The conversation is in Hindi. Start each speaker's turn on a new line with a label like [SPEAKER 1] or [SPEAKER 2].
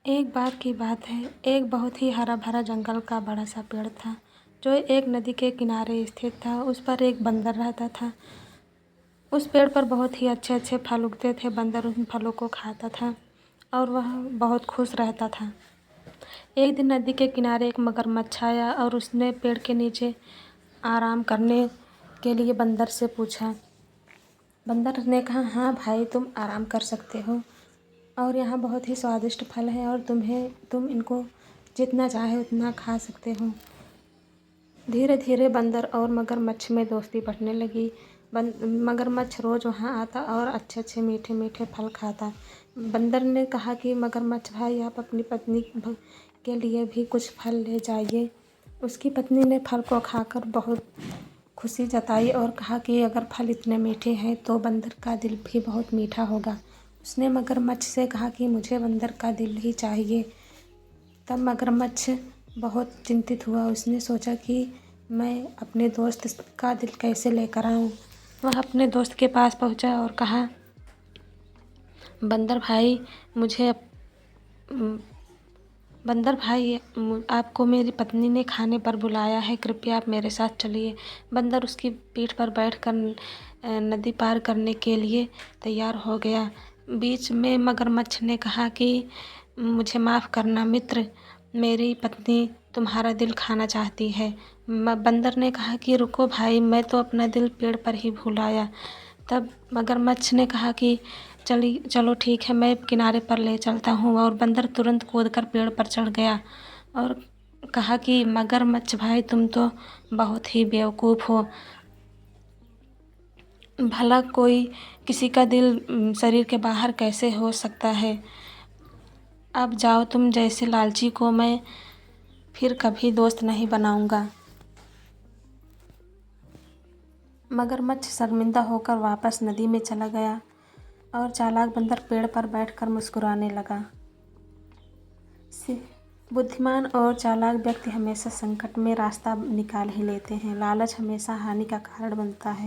[SPEAKER 1] एक बार की बात है, एक बहुत ही हरा भरा जंगल का बड़ा सा पेड़ था जो एक नदी के किनारे स्थित था। उस पर एक बंदर रहता था। उस पेड़ पर बहुत ही अच्छे अच्छे फल उगते थे। बंदर उन फलों को खाता था और वह बहुत खुश रहता था। एक दिन नदी के किनारे एक मगरमच्छ आया और उसने पेड़ के नीचे आराम करने के लिए बंदर से पूछा। बंदर ने कहा, हाँ भाई, तुम आराम कर सकते हो और यहाँ बहुत ही स्वादिष्ट फल हैं और तुम इनको जितना चाहे उतना खा सकते हो। धीरे धीरे बंदर और मगरमच्छ में दोस्ती बढ़ने लगी। मगरमच्छ रोज़ वहाँ आता और अच्छे अच्छे मीठे मीठे फल खाता। बंदर ने कहा कि मगरमच्छ भाई, आप अपनी पत्नी के लिए भी कुछ फल ले जाइए। उसकी पत्नी ने फल को खाकर बहुत खुशी जताई और कहा कि अगर फल इतने मीठे हैं तो बंदर का दिल भी बहुत मीठा होगा। उसने मगरमच्छ से कहा कि मुझे बंदर का दिल ही चाहिए। तब मगरमच्छ बहुत चिंतित हुआ। उसने सोचा कि मैं अपने दोस्त का दिल कैसे लेकर आऊँ। वह अपने दोस्त के पास पहुँचा और कहा, बंदर भाई, बंदर भाई, आपको मेरी पत्नी ने खाने पर बुलाया है, कृपया आप मेरे साथ चलिए। बंदर उसकी पीठ पर बैठकर नदी पार करने के लिए तैयार हो गया। बीच में मगरमच्छ ने कहा कि मुझे माफ़ करना मित्र, मेरी पत्नी तुम्हारा दिल खाना चाहती है। बंदर ने कहा कि रुको भाई, मैं तो अपना दिल पेड़ पर ही भूल आया। तब मगरमच्छ ने कहा कि चलो ठीक है, मैं किनारे पर ले चलता हूँ। और बंदर तुरंत कूदकर पेड़ पर चढ़ गया और कहा कि मगरमच्छ भाई, तुम तो बहुत ही बेवकूफ़ हो। भला कोई किसी का दिल शरीर के बाहर कैसे हो सकता है। अब जाओ, तुम जैसे लालची को मैं फिर कभी दोस्त नहीं बनाऊंगा। मगरमच्छ शर्मिंदा होकर वापस नदी में चला गया और चालाक बंदर पेड़ पर बैठकर मुस्कुराने लगा। बुद्धिमान और चालाक व्यक्ति हमेशा संकट में रास्ता निकाल ही लेते हैं। लालच हमेशा हानि का कारण बनता है।